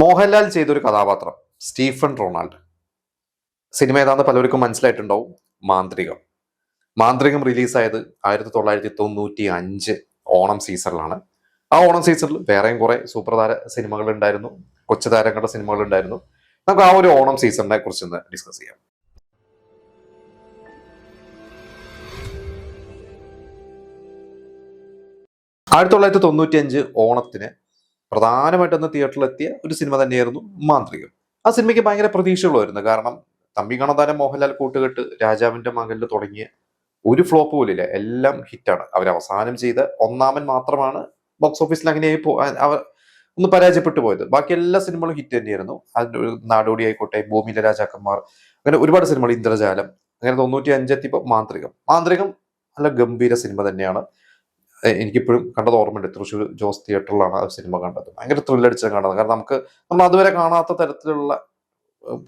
മോഹൻലാൽ ചെയ്തൊരു കഥാപാത്രം Stephen Ronald. Cinema ഏതാണെന്ന് പലർക്കും മനസ്സിലായിട്ടുണ്ടാവും. മാന്ത്രികം. മാന്ത്രികം റിലീസായത് 1995 ഓണം സീസണിലാണ്. ആ ഓണം സീസണിൽ വേറെയും കുറെ സൂപ്പർ താര സിനിമകൾ ഉണ്ടായിരുന്നു, കൊച്ചു താരങ്ങളുടെ സിനിമകൾ ഉണ്ടായിരുന്നു. നമുക്ക് ആ ഒരു ഓണം സീസണിനെ കുറിച്ച് ഒന്ന് ഡിസ്കസ് ചെയ്യാം. 1995 ഓണത്തിന് പ്രധാനമായിട്ടൊന്ന് തിയേറ്ററിലെത്തിയ ഒരു സിനിമ തന്നെയായിരുന്നു മാന്ത്രികം. ആ സിനിമയ്ക്ക് ഭയങ്കര പ്രതീക്ഷകളുമായിരുന്നു. കാരണം തമ്പി കണതാരം മോഹൻലാൽ കൂട്ടുകെട്ട് രാജാവിന്റെ മകനിൽ തുടങ്ങിയ ഒരു ഫ്ലോപ്പ് പോലില്ല, എല്ലാം ഹിറ്റാണ്. അവർ അവസാനം ചെയ്ത ഒന്നാമൻ മാത്രമാണ് ബോക്സ് ഓഫീസിൽ അങ്ങനെ അവർ ഒന്ന് പരാജയപ്പെട്ടു പോയത്. ബാക്കി എല്ലാ സിനിമകളും ഹിറ്റ് തന്നെയായിരുന്നു. അതിന്റെ ഒരു നാടോടി ആയിക്കോട്ടെ, ഭൂമിയിലെ രാജാക്കന്മാർ, അങ്ങനെ ഒരുപാട് സിനിമകൾ, ഇന്ദ്രജാലം, അങ്ങനെ 95 എത്തിയപ്പോൾ മാന്ത്രികം. മാന്ത്രികം നല്ല ഗംഭീര സിനിമ തന്നെയാണ്. എനിക്കിപ്പോഴും കണ്ടത് ഓർമ്മയുണ്ട്. തൃശ്ശൂർ ജോസ് തിയേറ്ററിലാണ് ആ സിനിമ കണ്ടത്. ഭയങ്കര ത്രില്ലടിച്ചാണ് കണ്ടത്. കാരണം നമ്മൾ അതുവരെ കാണാത്ത തരത്തിലുള്ള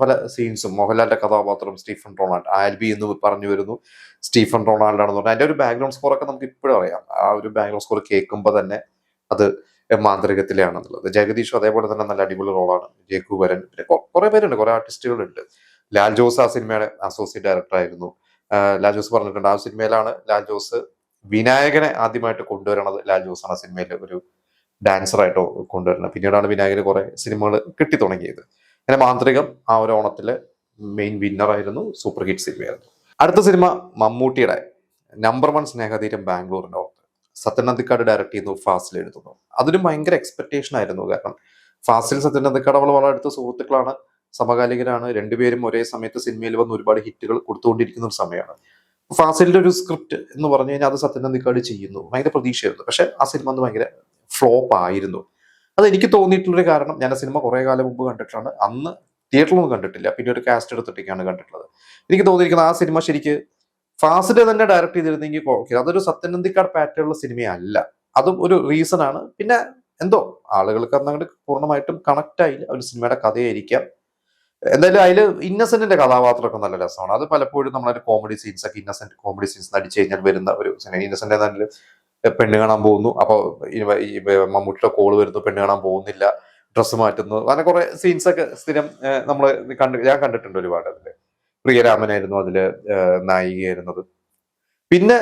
പല സീൻസും, മോഹൻലാലിന്റെ കഥാപാത്രം സ്റ്റീഫൻ റൊണാൾഡ്, ആൽബി എന്ന് പറഞ്ഞു വരുന്നു, സ്റ്റീഫൻ റൊണാൾഡ് ആണെന്ന് പറഞ്ഞാൽ അതിന്റെ ഒരു ബാക്ക്ഗ്രൗണ്ട് സ്കോർ ഒക്കെ നമുക്ക് ഇപ്പോഴും അറിയാം. ആ ഒരു ബാക്ക്ഗ്രൗണ്ട് സ്കോർ കേൾക്കുമ്പോൾ തന്നെ അത് മാന്ത്രികത്തിലാണെന്നുള്ളത്. ജഗദീഷും അതേപോലെ തന്നെ നല്ല അടിപൊളി റോളാണ്. ജേക്കു വരൻ, പിന്നെ കുറെ പേരുണ്ട്, കുറെ ആർട്ടിസ്റ്റുകളുണ്ട്. ലാൽ ജോസ് ആ സിനിമയുടെ അസോസിയേറ്റ് ഡയറക്ടർ ആയിരുന്നു. ലാൽ ജോസ് പറഞ്ഞിട്ടുണ്ട്, ആ സിനിമയിലാണ് ലാൽ ജോസ് വിനായകനെ ആദ്യമായിട്ട് കൊണ്ടുവരണത്. ലാൽ ജോസ് ആണ് സിനിമയിൽ ഒരു ഡാൻസറായിട്ടോ കൊണ്ടുവരുന്നത്. പിന്നീടാണ് വിനായകന് കുറെ സിനിമകൾ കിട്ടി തുടങ്ങിയത്. അങ്ങനെ മാന്ത്രികം ആ ഒരു ഓണത്തിലെ മെയിൻ വിന്നർ ആയിരുന്നു, സൂപ്പർ ഹിറ്റ് സിനിമയായിരുന്നു. അടുത്ത സിനിമ മമ്മൂട്ടിയുടെ നമ്പർ 1 സ്നേഹതീരം ബാംഗ്ലൂരിന്റെ ഓർത്ത്. സത്യൻ അന്തിക്കാട് ഡയറക്ട് ചെയ്യുന്നു, ഫാസിൽ എഴുതുന്നു. അതിനും ഭയങ്കര എക്സ്പെക്ടേഷൻ ആയിരുന്നു. കാരണം ഫാസിൽ സത്യൻ അന്തിക്കാട് അവൾ വളരെ അടുത്ത സുഹൃത്തുക്കളാണ്, സമകാലികരാണ്. രണ്ടുപേരും ഒരേ സമയത്ത് സിനിമയിൽ വന്ന് ഒരുപാട് ഹിറ്റുകൾ കൊടുത്തുകൊണ്ടിരിക്കുന്ന ഒരു സമയമാണ്. ഫാസിലിന്റെ ഒരു സ്ക്രിപ്റ്റ് എന്ന് പറഞ്ഞു കഴിഞ്ഞാൽ അത് സത്യൻ അന്തിക്കാട് ചെയ്യുന്നു, ഭയങ്കര പ്രതീക്ഷയായിരുന്നു. പക്ഷെ ആ സിനിമ അന്ന് ഭയങ്കര ഫ്ലോപ്പ് ആയിരുന്നു. അത് എനിക്ക് തോന്നിയിട്ടുള്ളൊരു കാരണം, ഞാൻ ആ സിനിമ കുറെ കാലം മുമ്പ് കണ്ടിട്ടാണ്. അന്ന് തിയേറ്ററിലൊന്നും കണ്ടിട്ടില്ല, പിന്നെ ഒരു കാസ്റ്റ് എടുത്തിട്ടൊക്കെയാണ് കണ്ടിട്ടുള്ളത്. എനിക്ക് തോന്നിയിരിക്കുന്നത് ആ സിനിമ ശരിക്ക് ഫാസിലെ തന്നെ ഡയറക്ട് ചെയ്തിരുന്നെങ്കിൽ ഓക്കെ. അതൊരു സത്യൻ അന്തിക്കാട് പാറ്റേണുള്ള സിനിമയല്ല. അതും ഒരു റീസൺ ആണ്. പിന്നെ എന്തോ ആളുകൾക്ക് അന്നങ്ങോട്ട് പൂർണ്ണമായിട്ടും കണക്ട് ആയില്ല. ഒരു സിനിമയുടെ കഥയായിരിക്കാം. എന്തായാലും അതില് ഇന്നസെന്റിന്റെ കഥാപാത്രമൊക്കെ നല്ല രസമാണ്. അത് പലപ്പോഴും നമ്മളൊരു കോമഡി സീൻസ് ഒക്കെ, ഇന്നസെന്റ് കോമഡി സീൻസ് നടിച്ചു കഴിഞ്ഞാൽ വരുന്ന ഒരു സിനിമ. ഇന്നസെന്റ് നല്ല പെണ്ണ് കാണാൻ പോകുന്നു, അപ്പൊ ഈ മമ്മൂട്ടിയുടെ കോള് വരുന്നു, പെണ്ണ് കാണാൻ പോകുന്നില്ല, ഡ്രസ്സ് മാറ്റുന്നു, അങ്ങനെ കുറെ സീൻസ് ഒക്കെ സ്ഥിരം ഞാൻ കണ്ടിട്ടുണ്ട് ഒരുപാട്. അതില് പ്രിയരാമനായിരുന്നു അതില് നായികയായിരുന്നത്. പിന്നെ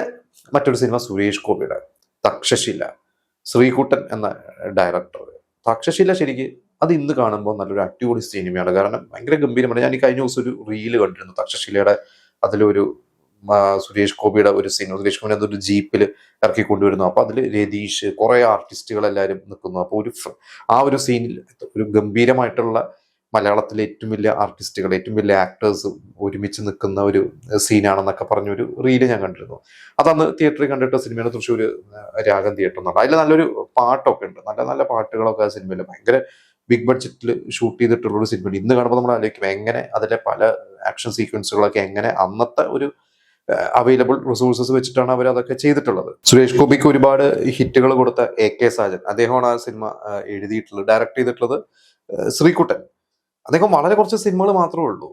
മറ്റൊരു സിനിമ സുരേഷ് ഗോപിയുടെ തക്ഷശില, ശ്രീകുട്ടൻ എന്ന ഡയറക്ടർ. തക്ഷശില ശരിക്ക് അത് ഇന്ന് കാണുമ്പോൾ നല്ലൊരു അടിപൊളി സിനിമയാണ്. കാരണം ഭയങ്കര ഗംഭീരമാണ്. ഞാൻ ഈ കഴിഞ്ഞ ദിവസം ഒരു റീല് കണ്ടിരുന്നു തക്ഷശിലയുടെ. അതിലൊരു സുരേഷ് ഗോപിയുടെ ഒരു സീൻ, സുരേഷ് ഗോപി അതൊരു ജീപ്പിൽ ഇറക്കി കൊണ്ടുവരുന്നു. അപ്പൊ അതിൽ രതീഷ്, കുറെ ആർട്ടിസ്റ്റുകൾ എല്ലാവരും നിൽക്കുന്നു. അപ്പൊ ആ ഒരു സീനിൽ ഒരു ഗംഭീരമായിട്ടുള്ള മലയാളത്തിലെ ഏറ്റവും വലിയ ആർട്ടിസ്റ്റുകൾ, ഏറ്റവും വലിയ ആക്ടേഴ്സ് ഒരുമിച്ച് നിൽക്കുന്ന ഒരു സീനാണെന്നൊക്കെ പറഞ്ഞൊരു റീല് ഞാൻ കണ്ടിരുന്നു. അതന്ന് തിയേറ്ററിൽ കണ്ടിട്ട്, സിനിമയുടെ തൃശ്ശൂർ രാഗം തിയേറ്റർ എന്നുണ്ട്. അതിൽ നല്ലൊരു പാട്ടൊക്കെ ഉണ്ട്, നല്ല നല്ല പാട്ടുകളൊക്കെ ആ സിനിമയിൽ. ഭയങ്കര ബിഗ് ബഡ്ജറ്റിൽ ഷൂട്ട് ചെയ്തിട്ടുള്ള ഒരു സിനിമ. ഇന്ന് കാണുമ്പോൾ നമ്മൾ ആലോചിക്കും എങ്ങനെ അതിലെ പല ആക്ഷൻ സീക്വൻസുകളൊക്കെ എങ്ങനെ അന്നത്തെ ഒരു അവൈലബിൾ റിസോഴ്സസ് വെച്ചിട്ടാണ് അവർ അതൊക്കെ ചെയ്തിട്ടുള്ളത്. സുരേഷ് ഗോപിക്ക് ഒരുപാട് ഹിറ്റുകൾ കൊടുത്ത AK സാജൻ, അദ്ദേഹമാണ് ആ സിനിമ എഴുതിയിട്ടുള്ളത്, ഡയറക്ട് ചെയ്തിട്ടുള്ളത് ശ്രീകുട്ടൻ. അദ്ദേഹം വളരെ കുറച്ച് സിനിമകൾ മാത്രമേ ഉള്ളൂ.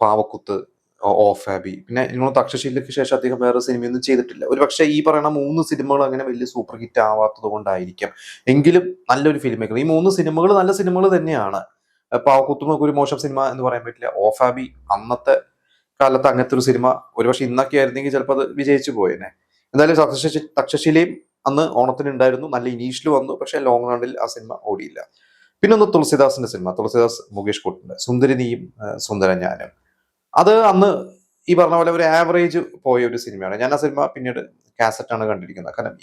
പാവക്കുത്ത്, ഓഫ് ഹാബി, പിന്നെ നിങ്ങൾ തക്ഷശീലയ്ക്ക് ശേഷം അദ്ദേഹം വേറെ സിനിമയൊന്നും ചെയ്തിട്ടില്ല. ഒരു പക്ഷേ ഈ പറയുന്ന 3 സിനിമകൾ അങ്ങനെ വലിയ സൂപ്പർ ഹിറ്റ് ആവാത്തത് കൊണ്ടായിരിക്കാം. എങ്കിലും നല്ലൊരു ഫിലിം മേക്കർ. ഈ 3 സിനിമകൾ നല്ല സിനിമകൾ തന്നെയാണ്. പാവക്കുത്തും ഒരു മോശം സിനിമ എന്ന് പറയാൻ പറ്റില്ല. ഓഫ് ഹാബി അന്നത്തെ കാലത്ത് അങ്ങനത്തെ ഒരു സിനിമ ഒരുപക്ഷെ ഇന്നൊക്കെ ആയിരുന്നെങ്കിൽ ചിലപ്പോൾ അത് വിജയിച്ചു പോയേനെ. എന്തായാലും തക്ഷശിലയും അന്ന് ഓണത്തിന് ഉണ്ടായിരുന്നു, നല്ല ഇനീഷ്യൽ വന്നു. പക്ഷെ ലോങ് റണ്ണിൽ ആ സിനിമ ഓടിയില്ല. പിന്നെ ഒന്ന് തുളസിദാസിന്റെ സിനിമ, തുളസിദാസ് മുകേഷ് കൂട്ടിന്റെ സുന്ദരി നീയും സുന്ദര ഞാനും. അത് അന്ന് ഈ പറഞ്ഞ പോലെ ഒരു ആവറേജ് പോയ ഒരു സിനിമയാണ്. ഞാൻ ആ സിനിമ പിന്നീട് കാസറ്റാണ് കണ്ടിരിക്കുന്നത്. കാരണം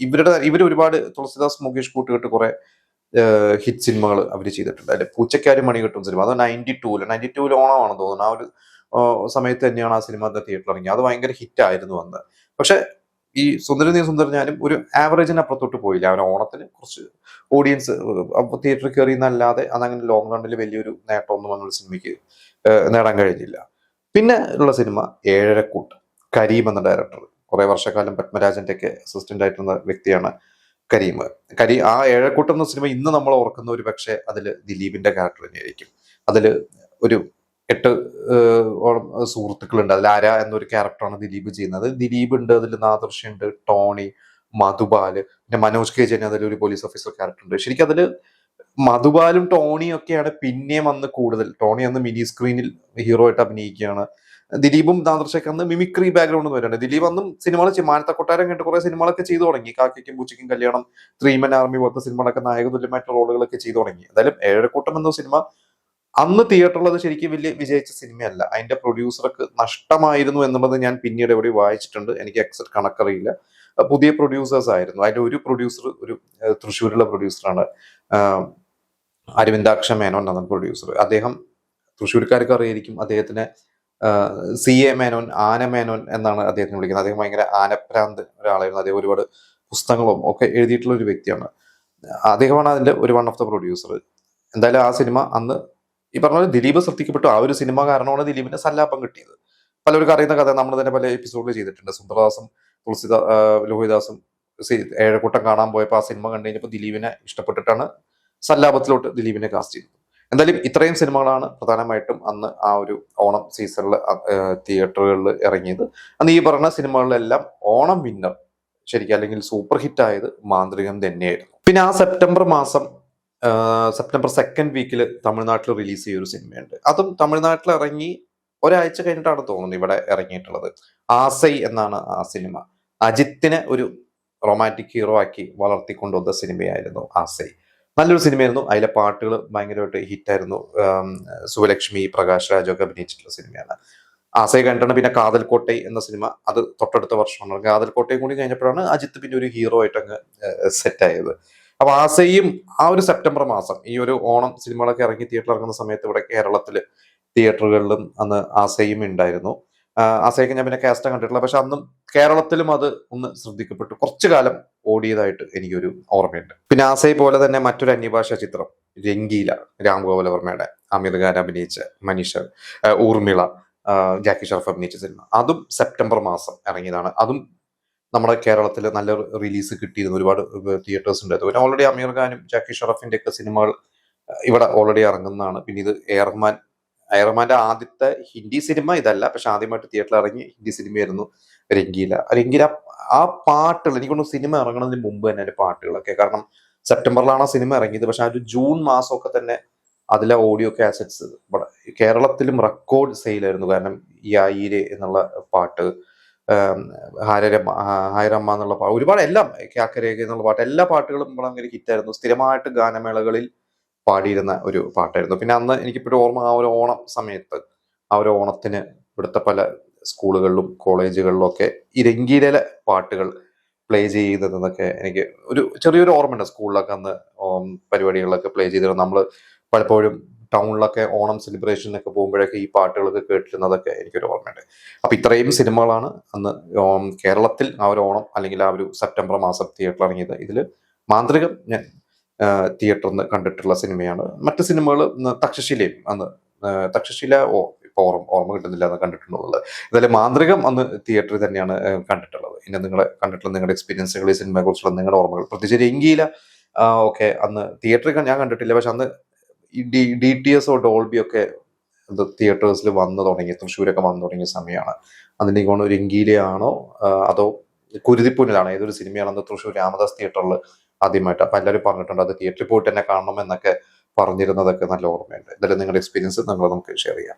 ഇവർ ഒരുപാട്, തുളസിദാസ് മുകേഷ് കൂട്ടുകെട്ട് കുറെ ഹിറ്റ് സിനിമകൾ അവർ ചെയ്തിട്ടുണ്ട്. അല്ലെ പൂച്ചക്കാരും മണി കിട്ടും സിനിമ, അത് 92 ഓണമാണെന്ന് തോന്നുന്നു. ആ ഒരു സമയത്ത് തന്നെയാണ് ആ സിനിമ തിയേറ്ററിൽ ഇറങ്ങി. അത് ഭയങ്കര ഹിറ്റ് ആയിരുന്നു അന്ന്. പക്ഷെ ഈ സുന്ദരി നീ സുന്ദരൻ ഞാനും ഒരു ആവറേജിന് അപ്പുറത്തോട്ട് പോയില്ല. അവൻ ഓണത്തിന് കുറച്ച് ഓഡിയൻസ് തിയേറ്ററിൽ കയറി എന്നല്ലാതെ അതങ്ങനെ ലോങ് റണ്ണിൽ വലിയൊരു നേട്ടമൊന്നും അങ്ങനെ സിനിമയ്ക്ക് നേടാൻ കഴിഞ്ഞില്ല. പിന്നെ ഉള്ള സിനിമ ഏഴരക്കൂട്ട്, കരീം എന്ന ഡയറക്ടർ. കുറെ വർഷക്കാലം പത്മരാജന്റെ ഒക്കെ അസിസ്റ്റന്റ് ആയിട്ടുള്ള വ്യക്തിയാണ് കരീം. ആ ഏഴരക്കൂട്ട് എന്ന സിനിമ ഇന്ന് നമ്മൾ ഓർക്കുന്ന ഒരു പക്ഷേ അതില് ദിലീപിന്റെ ക്യാരക്ടർ തന്നെയായിരിക്കും. അതില് ഒരു 8 സുഹൃത്തുക്കളുണ്ട്. അതിൽ ആര എന്നൊരു ക്യാരക്ടറാണ് ദിലീപ് ചെയ്യുന്നത്. ദിലീപ് ഉണ്ട്, അതിൽ നാദർഷ ഉണ്ട്, ടോണി, മധുബാല്, പിന്നെ മനോജ് KJ അതിൽ ഒരു പോലീസ് ഓഫീസർ ക്യാരക്ടർ ഉണ്ട്. ശരിക്കും അതില് മധുബാലും ടോണിയും ഒക്കെയാണ് പിന്നെയും അന്ന് കൂടുതൽ. ടോണി അന്ന് മിനി സ്ക്രീനിൽ ഹീറോ ആയിട്ട് അഭിനയിക്കുകയാണ്. ദിലീപും നാദർഷയൊക്കെ അന്ന് മിമിക്രി ബാക്ക്ഗ്രൗണ്ട് വരുന്നുണ്ട്. ദിലീപ് അന്നും സിനിമകൾ മാനത്ത കൊട്ടാരം കണ്ട് കുറെ സിനിമകളൊക്കെ ചെയ്തു തുടങ്ങി. കാക്കയ്ക്കും പൂച്ചയ്ക്കും കല്യാണം, ത്രീ മെൻ ആർമി പോലത്തെ സിനിമകളൊക്കെ നായകതുല്യമായിട്ടുള്ള റോളുകളൊക്കെ ചെയ്തു തുടങ്ങി. എന്തായാലും ഏഴരക്കൂട്ടം എന്ന സിനിമ അന്ന് തിയേറ്ററിൽ അത് ശരിക്കും വലിയ വിജയിച്ച സിനിമയല്ല. അതിന്റെ പ്രൊഡ്യൂസർക്ക് നഷ്ടമായിരുന്നു എന്നുള്ളത് ഞാൻ പിന്നീട് എവിടെ വായിച്ചിട്ടുണ്ട്. എനിക്ക് എക്സാക്ട് കണക്കറിയില്ല. പുതിയ പ്രൊഡ്യൂസേഴ്സ് ആയിരുന്നു. അതിന്റെ ഒരു പ്രൊഡ്യൂസർ ഒരു തൃശ്ശൂരിലുള്ള പ്രൊഡ്യൂസറാണ്, അരവിന്ദാക്ഷ മേനോൻ എന്ന പ്രൊഡ്യൂസർ. അദ്ദേഹം തൃശ്ശൂർക്കാർക്ക് അറിയായിരിക്കും. അദ്ദേഹത്തിന് സി എ മേനോൻ, ആന മേനോൻ എന്നാണ് അദ്ദേഹത്തിന് വിളിക്കുന്നത്. അദ്ദേഹം ഭയങ്കര ആനപ്രാന്ത് ഒരാളായിരുന്നു. അദ്ദേഹം ഒരുപാട് പുസ്തകങ്ങളും ഒക്കെ എഴുതിയിട്ടുള്ള ഒരു വ്യക്തിയാണ്. അദ്ദേഹമാണ് അതിന്റെ ഒരു വൺ ഓഫ് ദ പ്രൊഡ്യൂസർ. എന്തായാലും ആ സിനിമ അന്ന് ഈ പറഞ്ഞ പോലെ ദിലീപ് ശ്രദ്ധിക്കപ്പെട്ടു. ആ ഒരു സിനിമ കാരണമാണ് ദിലീപിന് സല്ലാപം കിട്ടിയത്. പലർക്കും അറിയുന്ന കഥ നമ്മൾ തന്നെ പല എപ്പിസോഡിൽ ചെയ്തിട്ടുണ്ട്. സുന്ദരദാസും ലോഹിദാസും ഏഴക്കൂട്ടം കാണാൻ പോയപ്പോൾ ആ സിനിമ കണ്ടു കഴിഞ്ഞപ്പോൾ ദിലീപിനെ ഇഷ്ടപ്പെട്ടിട്ടാണ് സല്ലാപത്തിലോട്ട് ദിലീപിനെ കാസ്റ്റ് ചെയ്തത്. എന്തായാലും ഇത്രയും സിനിമകളാണ് പ്രധാനമായിട്ടും അന്ന് ആ ഒരു ഓണം സീസണിൽ തിയേറ്ററുകളിൽ ഇറങ്ങിയത്. അന്ന് ഈ പറഞ്ഞ സിനിമകളിലെല്ലാം ഓണം വിന്നർ ശരിക്കും അല്ലെങ്കിൽ സൂപ്പർ ഹിറ്റ് ആയത് മാന്ത്രികം തന്നെയായിരുന്നു. പിന്നെ ആ സെപ്റ്റംബർ മാസം, സെപ്റ്റംബർ സെക്കൻഡ് വീക്കിൽ തമിഴ്നാട്ടിൽ റിലീസ് ചെയ്ത ഒരു സിനിമയുണ്ട്. അതും തമിഴ്നാട്ടിൽ ഇറങ്ങി ഒരാഴ്ച കഴിഞ്ഞിട്ടാണ് തോന്നുന്നത് ഇവിടെ ഇറങ്ങിയിട്ടുള്ളത്. ആസൈ എന്നാണ് ആ സിനിമ. അജിത്തിനെ ഒരു റൊമാൻറ്റിക് ഹീറോ ആക്കി വളർത്തിക്കൊണ്ടുവന്ന സിനിമയായിരുന്നു ആസൈ. നല്ലൊരു സിനിമയായിരുന്നു. അതിലെ പാട്ടുകൾ ഭയങ്കരമായിട്ട് ഹിറ്റായിരുന്നു. സുവലക്ഷ്മി, പ്രകാശ് രാജൊക്കെ അഭിനയിച്ചിട്ടുള്ള സിനിമയാണ്. ആസൈ കണ്ടിട്ടാണ് പിന്നെ കാതൽ കോട്ടൈ എന്ന സിനിമ, അത് തൊട്ടടുത്ത വർഷമാണ്. കാതൽ കോട്ടയും കൂടി കഴിഞ്ഞപ്പോഴാണ് അജിത്ത് പിന്നെ ഒരു ഹീറോ ആയിട്ട് അങ്ങ് സെറ്റ് ആയത്. അപ്പൊ ആസയും ആ ഒരു സെപ്റ്റംബർ മാസം ഈ ഒരു ഓണം സിനിമകളൊക്കെ ഇറങ്ങി തിയേറ്ററിൽ ഇറങ്ങുന്ന സമയത്ത് ഇവിടെ കേരളത്തില് തിയേറ്ററുകളിലും അന്ന് ആസയും ഉണ്ടായിരുന്നു. ആസയൊക്കെ ഞാൻ പിന്നെ കാസ്റ്റ് കണ്ടിട്ടില്ല. പക്ഷെ അന്നും കേരളത്തിലും അത് ഒന്ന് ശ്രദ്ധിക്കപ്പെട്ടു. കുറച്ചു കാലം ഓടിയതായിട്ട് എനിക്കൊരു ഓർമ്മയുണ്ട്. പിന്നെ ആസയെ പോലെ തന്നെ മറ്റൊരു അന്യഭാഷാ ചിത്രം രംഗീല, രാം ഗോപാൽ വർമ്മയുടെ, അമീർ ഖാൻ അഭിനയിച്ച, മനീഷ, ഊർമിള, ജാക്കി ഷറഫ് അഭിനയിച്ച സിനിമ, അതും സെപ്റ്റംബർ മാസം ഇറങ്ങിയതാണ്. അതും നമ്മുടെ കേരളത്തിൽ നല്ല റിലീസ് കിട്ടിയിരുന്നു. ഒരുപാട് തിയേറ്റേഴ്സ് ഉണ്ടായിരുന്നു. പിന്നെ ഓൾറെഡി അമീർ ഖാനും ജാക്കി ഷറഫിന്റെ ഒക്കെ സിനിമകൾ ഇവിടെ ഓൾറെഡി ഇറങ്ങുന്നതാണ്. പിന്നെ ഇത് എയർമാന്റെ ആദ്യത്തെ ഹിന്ദി സിനിമ ഇതല്ല, പക്ഷെ ആദ്യമായിട്ട് തിയേറ്ററിൽ ഇറങ്ങി ഹിന്ദി സിനിമയായിരുന്നു രംഗീല. ആ പാട്ടുകൾ എനിക്കൊന്ന് സിനിമ ഇറങ്ങുന്നതിന് മുമ്പ് തന്നെ അതിന്റെ പാട്ടുകളൊക്കെ, കാരണം സെപ്റ്റംബറിലാണ് ആ സിനിമ ഇറങ്ങിയത്. പക്ഷെ ആ ഒരു ജൂൺ മാസമൊക്കെ തന്നെ അതിലെ ഓഡിയോ കാസറ്റ്സ് കേരളത്തിലും റെക്കോർഡ് സെയിലായിരുന്നു. കാരണം ഈ ആയിരെ എന്നുള്ള പാട്ട്, ഹായരമ്മ എന്നുള്ള പാട്ട്, ഒരുപാട് എല്ലാം, ക്യാക്കരേഖ എന്നുള്ള പാട്ട്, എല്ലാ പാട്ടുകളും ഭയങ്കര ഹിറ്റായിരുന്നു. സ്ഥിരമായിട്ട് ഗാനമേളകളിൽ പാടിയിരുന്ന ഒരു പാട്ടായിരുന്നു. പിന്നെ അന്ന് എനിക്കിപ്പോഴും ഓർമ്മ, ആ ഒരു ഓണം സമയത്ത്, ആ ഒരു ഓണത്തിന് ഇവിടുത്തെ പല സ്കൂളുകളിലും കോളേജുകളിലും ഒക്കെ ഈ രംഗീലയിലെ പാട്ടുകൾ പ്ലേ ചെയ്യുന്നതെന്നൊക്കെ എനിക്ക് ഒരു ചെറിയൊരു ഓർമ്മയുണ്ട്. സ്കൂളിലൊക്കെ അന്ന് പരിപാടികളിലൊക്കെ പ്ലേ ചെയ്തിരുന്നു. നമ്മൾ പലപ്പോഴും ടൗണിലൊക്കെ ഓണം സെലിബ്രേഷനൊക്കെ പോകുമ്പോഴൊക്കെ ഈ പാട്ടുകളൊക്കെ കേട്ടിരുന്നതൊക്കെ എനിക്കൊരു ഓർമ്മയുണ്ട്. അപ്പൊ ഇത്രയും സിനിമകളാണ് അന്ന് കേരളത്തിൽ ആ ഒരു ഓണം അല്ലെങ്കിൽ ആ ഒരു സെപ്റ്റംബർ മാസം തിയേറ്ററിൽ ഇറങ്ങിയത്. ഇതിൽ മാന്ത്രികം ഞാൻ തിയേറ്ററിൽ നിന്ന് കണ്ടിട്ടുള്ള സിനിമയാണ്. മറ്റു സിനിമകൾ തക്ഷശിലയും അന്ന്, തക്ഷശില ഇപ്പൊ ഓർമ്മ കിട്ടുന്നില്ല എന്ന് കണ്ടിട്ടുള്ളത്. എന്തായാലും മാന്ത്രികം അന്ന് തിയേറ്ററിൽ തന്നെയാണ് കണ്ടിട്ടുള്ളത്. ഇനി നിങ്ങൾ കണ്ടിട്ടുള്ള നിങ്ങളുടെ എക്സ്പീരിയൻസുകൾ, ഈ സിനിമയെ കുറിച്ചുള്ള നിങ്ങളുടെ ഓർമ്മകൾ, പ്രത്യേകിച്ച് രംഗീല ഒക്കെ അന്ന് തിയേറ്ററിൽ ഞാൻ കണ്ടിട്ടില്ല. പക്ഷെ അന്ന് ഈ DTS ഡോൾബി ഒക്കെ തിയേറ്റേഴ്സിൽ വന്നു തുടങ്ങി, തൃശ്ശൂരൊക്കെ വന്നു തുടങ്ങിയ സമയമാണ്. അതിൻ്റെ കൊണ്ട് രംഗീലയാണോ അതോ കുരുതിപ്പൂനിലാണോ, ഏതൊരു സിനിമയാണെന്ന് തൃശ്ശൂർ രാമദാസ് തിയേറ്ററിൽ ആദ്യമായിട്ട്. അപ്പൊ എല്ലാവരും പറഞ്ഞിട്ടുണ്ട് അത് തിയേറ്ററിൽ പോയിട്ട് തന്നെ കാണണം എന്നൊക്കെ പറഞ്ഞിരുന്നതൊക്കെ നല്ല ഓർമ്മയുണ്ട്. എന്തായാലും നിങ്ങളുടെ എക്സ്പീരിയൻസ് നമുക്ക് ഷെയർ ചെയ്യാം.